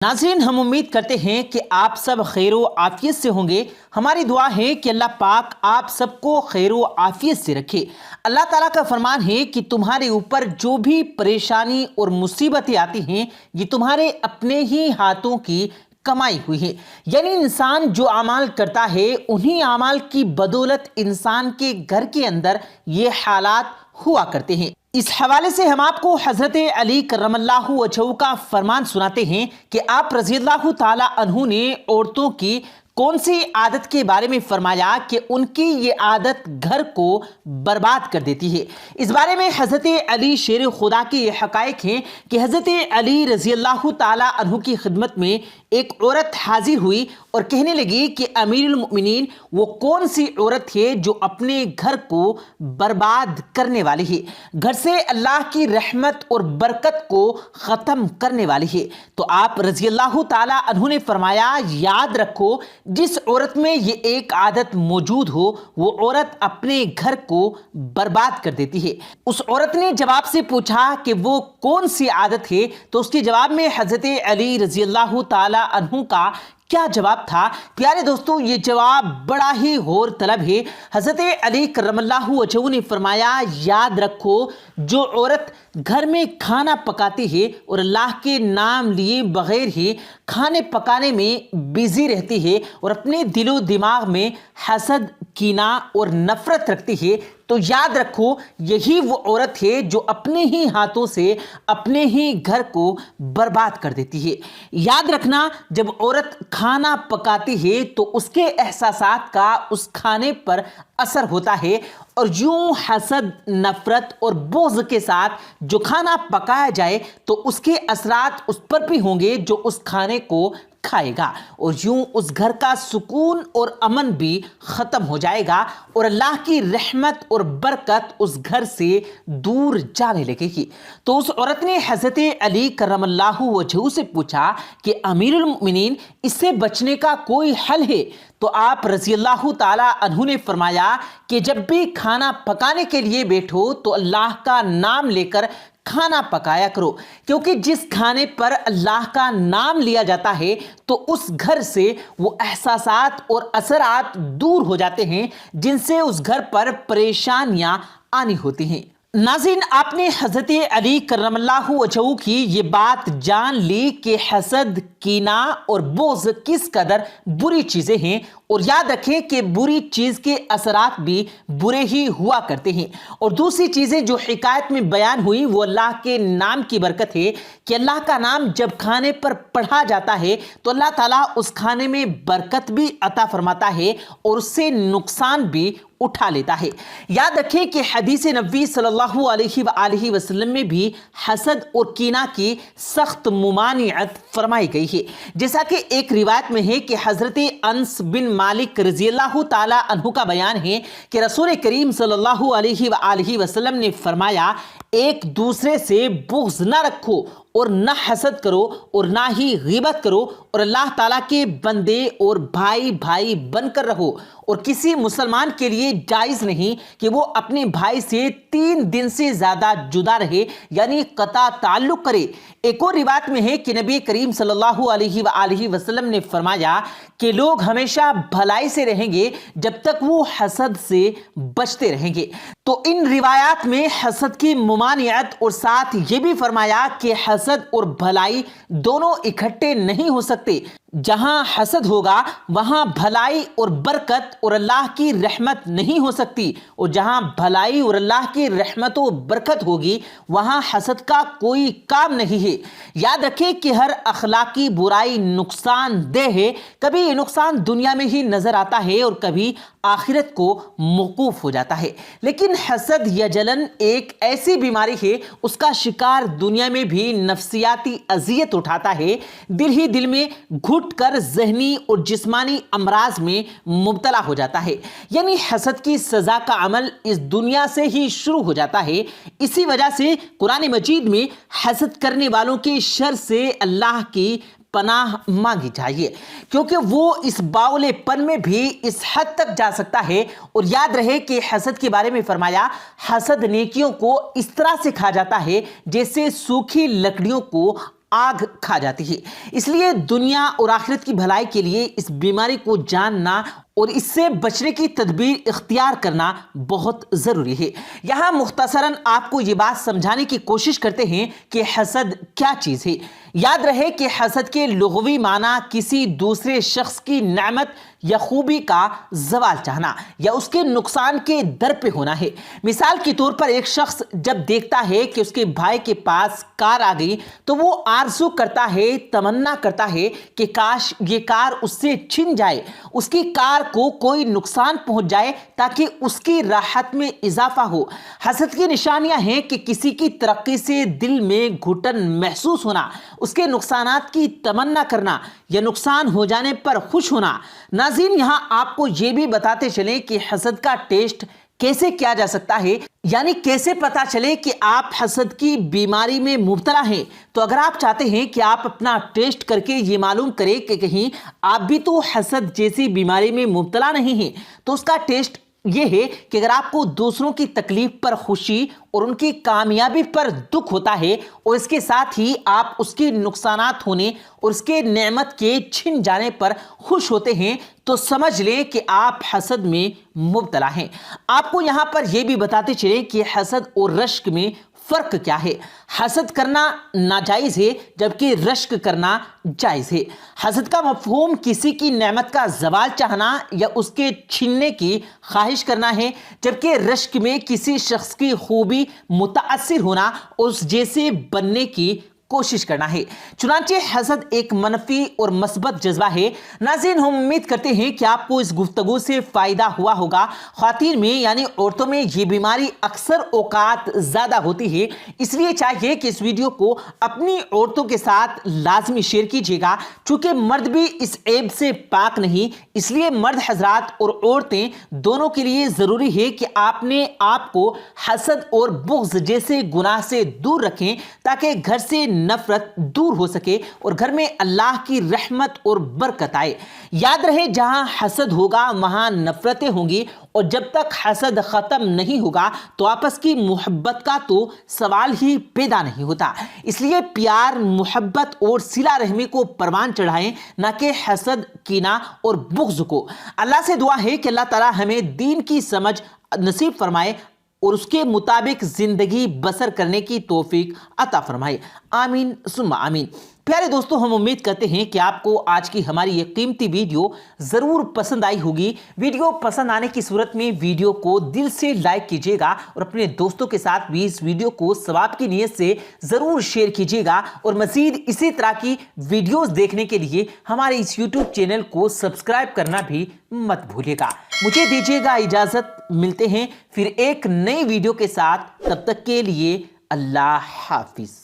नाज़रीन, हम उम्मीद करते हैं कि आप सब खैर व आफियत से होंगे। हमारी दुआ है कि अल्लाह पाक आप सबको खैर व आफियत से रखे। अल्लाह ताला का फरमान है कि तुम्हारे ऊपर जो भी परेशानी और मुसीबतें आती हैं, ये तुम्हारे अपने ही हाथों की कमाई हुई है। यानी इंसान जो अमाल करता है, उन्हीं अमाल की बदौलत इंसान के घर के अंदर ये हालात हुआ करते हैं। इस हवाले से हम आपको हजरत अली करमल्लाहु वजहू का फरमान सुनाते हैं कि आप रज़ियल्लाहु ताला अन्हु ने औरतों की कौन सी आदत के बारे में फरमाया कि उनकी ये आदत घर को बर्बाद कर देती है। इस बारे में हज़रत अली शेर खुदा के ये हक़ाइक़ हैं कि हज़रत अली रज़ियल्लाहु ताला अन्हु की खिदमत में एक औरत हाजिर हुई और कहने लगी कि अमीरुल मोमिनीन, वो कौन सी औरत है जो अपने घर को बर्बाद करने वाली है, घर से अल्लाह की रहमत और बरकत को ख़त्म करने वाली है। तो आप रज़ियल्लाहु ताला अन्हु ने फरमाया, याद रखो, जिस औरत में ये एक आदत मौजूद हो, वो औरत अपने घर को बर्बाद कर देती है। उस औरत ने जवाब से पूछा कि वो कौन सी आदत है, तो उसके जवाब में हज़रत अली रज़ियल्लाहु ताला अन्हु का क्या जवाब था। प्यारे दोस्तों, ये जवाब बड़ा ही गौर तलब है। हज़रत अली करमल्लाहु वजहू ने फरमाया, याद रखो, जो औरत घर में खाना पकाती है और अल्लाह के नाम लिए बगैर ही खाने पकाने में बिजी रहती है और अपने दिलो दिमाग में हसद, कीना और नफरत रखती है, तो याद रखो, यही वो औरत है जो अपने ही हाथों से अपने ही घर को बर्बाद कर देती है। याद रखना, जब औरत खाना पकाती है तो उसके एहसासात का उस खाने पर असर होता है और यूं हसद, नफरत और बोझ के साथ जो खाना पकाया जाए तो उसके असरात उस पर भी होंगे जो उस खाने को खाएगा, और यूं उस घर का सुकून और अमन भी ख़त्म हो जाएगा और अल्लाह की रहमत और बरकत उस घर से दूर जाने लगेगी। तो उस औरत ने हज़रत अली करमल्लाहु वजहू से पूछा कि अमीरुल मोमिनीन, इससे बचने का कोई हल है? तो आप रज़ियल्लाहु ताला अन्हु ने फरमाया कि जब भी खाना पकाने के लिए बैठो तो अल्लाह का नाम लेकर खाना पकाया करो, क्योंकि जिस खाने पर अल्लाह का नाम लिया जाता है तो उस घर से वो एहसासात और असरात दूर हो जाते हैं जिनसे उस घर पर परेशानियां आनी होती हैं। नाज़रीन, आपने हज़रत अली करमल्लाहु वजहू की ये बात जान ली कि हसद, कीना और बोझ किस कदर बुरी चीज़ें हैं, और याद रखें कि बुरी चीज़ के असरात भी बुरे ही हुआ करते हैं। और दूसरी चीज़ें जो हिकायत में बयान हुई वो अल्लाह के नाम की बरकत है कि अल्लाह का नाम जब खाने पर पढ़ा जाता है तो अल्लाह ताला उस खाने में बरकत भी अता फरमाता है और उससे नुकसान भी उठा लेता है। याद रखें कि हदीस नबी सल्लल्लाहु अलैहि वसल्लम में भी हसद और कीना की सख्त मुमानियत फरमाई गई है। जैसा कि एक रिवायत में है कि हज़रत अनस बिन मालिक रज़ियल्लाहु ताला अन्हु का बयान है कि रसूल करीम सल्लल्लाहु अलैहि वसल्लम ने फरमाया, एक दूसरे से बुग़्ज़ न रखो और न हसद करो और ना ही ग़ीबत करो, और अल्लाह ताला के बंदे और भाई भाई बनकर रहो। और किसी मुसलमान के लिए जायज़ नहीं कि वो अपने भाई से 3 दिन से ज़्यादा जुदा रहे, यानी कता ताल्लुक़ करे। एक और रिवायत में है कि नबी करीम सल्लल्लाहु अलैहि वसल्लम ने फरमाया कि लोग हमेशा भलाई से रहेंगे जब तक वो हसद से बचते रहेंगे। तो इन रिवायात में हसद की मुमानियत और साथ ये भी फरमाया कि हसद और भलाई दोनों इकट्ठे नहीं हो सकते। जहां हसद होगा वहां भलाई और बरकत और अल्लाह की रहमत नहीं हो सकती, और जहां भलाई और अल्लाह की रहमत और बरकत होगी वहां हसद का कोई काम नहीं है। याद रखें कि हर अखलाकी बुराई नुकसानदेह है। कभी ये नुकसान दुनिया में ही नजर आता है और कभी आखिरत को मौकूफ हो जाता है। लेकिन हसद या जलन एक ऐसी बीमारी है, उसका शिकार दुनिया में भी नफ्सियाती अजियत उठाता है, दिल ही दिल में घुट कर ज़हनी और जिस्मानी अमराज में मुब्तला हो जाता है। यानी हसद की सज़ा का अमल इस दुनिया से ही शुरू हो जाता है। इसी वजह से कुरान मजीद में हसद करने वालों के शर से अल्लाह की पनाह मांगी चाहिए, क्योंकि वो इस बावलेपन में भी इस हद तक जा सकता है। और याद रहे कि हसद के बारे में फरमाया, हसद नेकियों को इस तरह से खा जाता है जैसे सूखी लकड़ियों को آگ کھا جاتی ہے۔ اس لیے دنیا اور آخرت کی بھلائی کے لیے اس بیماری کو جاننا اور اس سے بچنے کی تدبیر اختیار کرنا بہت ضروری ہے۔ یہاں مختصراً آپ کو یہ بات سمجھانے کی کوشش کرتے ہیں کہ حسد کیا چیز ہے۔ یاد رہے کہ حسد کے لغوی معنی کسی دوسرے شخص کی نعمت یا خوبی کا زوال چاہنا یا اس کے نقصان کے در پہ ہونا ہے۔ مثال کے طور پر ایک شخص جب دیکھتا ہے کہ اس کے بھائی کے پاس کار آ گئی تو وہ آرزو کرتا ہے، تمنا کرتا ہے کہ کاش یہ کار اس سے چھن جائے، اس کی کار کو کوئی نقصان پہنچ جائے تاکہ اس کی راحت میں اضافہ ہو۔ حسد کی نشانیاں ہیں کہ کسی کی ترقی سے دل میں گھٹن محسوس ہونا، اس کے نقصانات کی تمنا کرنا یا نقصان ہو جانے پر خوش ہونا۔ ناظرین، یہاں آپ کو یہ بھی بتاتے چلیں کہ حسد کا ٹیسٹ کیسے کیا جا سکتا ہے، یعنی کیسے پتا چلے کہ آپ حسد کی بیماری میں مبتلا ہیں۔ تو اگر آپ چاہتے ہیں کہ آپ اپنا ٹیسٹ کر کے یہ معلوم کریں کہ کہیں آپ بھی تو حسد جیسی بیماری میں مبتلا نہیں ہیں، تو اس کا ٹیسٹ یہ ہے کہ اگر آپ کو دوسروں کی تکلیف پر خوشی اور ان کی کامیابی پر دکھ ہوتا ہے اور اس کے ساتھ ہی آپ اس کے نقصانات ہونے اور اس کے نعمت کے چھن جانے پر خوش ہوتے ہیں، تو سمجھ لیں کہ آپ حسد میں مبتلا ہیں۔ آپ کو یہاں پر یہ بھی بتاتے چلیں کہ حسد اور رشک میں فرق کیا ہے۔ حسد کرنا ناجائز ہے جبکہ رشک کرنا جائز ہے۔ حسد کا مفہوم کسی کی نعمت کا زوال چاہنا یا اس کے چھیننے کی خواہش کرنا ہے، جبکہ رشک میں کسی شخص کی خوبی متاثر ہونا اور اس جیسے بننے کی کوشش کرنا ہے۔ چنانچہ حسد ایک منفی اور مثبت جذبہ ہے۔ ناظرین، ہم امید کرتے ہیں کہ آپ کو اس گفتگو سے فائدہ ہوا ہوگا۔ خواتین میں یعنی عورتوں میں یہ بیماری اکثر اوقات زیادہ ہوتی ہے، اس لیے چاہیے کہ اس ویڈیو کو اپنی عورتوں کے ساتھ لازمی شیئر کیجیے گا، چونکہ مرد بھی اس عیب سے پاک نہیں، اس لیے مرد حضرات اور عورتیں دونوں کے لیے ضروری ہے کہ آپ نے آپ کو حسد اور بغض جیسے گناہ سے دور رکھیں تاکہ گھر سے نفرت دور ہو سکے اور گھر میں اللہ کی رحمت اور برکت آئے۔ یاد رہے، جہاں حسد ہوگا وہاں نفرتیں ہوں گی، اور جب تک حسد ختم نہیں ہوگا تو آپس کی محبت کا تو سوال ہی پیدا نہیں ہوتا۔ اس لیے پیار، محبت اور صلہ رحمی کو پروان چڑھائیں، نہ کہ حسد، کینہ اور بغض کو۔ اللہ سے دعا ہے کہ اللہ تعالی ہمیں دین کی سمجھ نصیب فرمائے اور اس کے مطابق زندگی بسر کرنے کی توفیق عطا فرمائے۔ آمین ثم آمین۔ پیارے دوستو، ہم امید کرتے ہیں کہ آپ کو آج کی ہماری یہ قیمتی ویڈیو ضرور پسند آئی ہوگی۔ ویڈیو پسند آنے کی صورت میں ویڈیو کو دل سے لائک کیجیے گا اور اپنے دوستوں کے ساتھ بھی اس ویڈیو کو ثواب کی نیت سے ضرور شیئر کیجیے گا، اور مزید اسی طرح کی ویڈیوز دیکھنے کے لیے ہمارے اس یوٹیوب چینل کو سبسکرائب کرنا بھی مت بھولیے گا۔ مجھے دیجیے گا اجازت، ملتے ہیں پھر ایک نئی ویڈیو کے ساتھ، تب تک کے لیے اللہ حافظ۔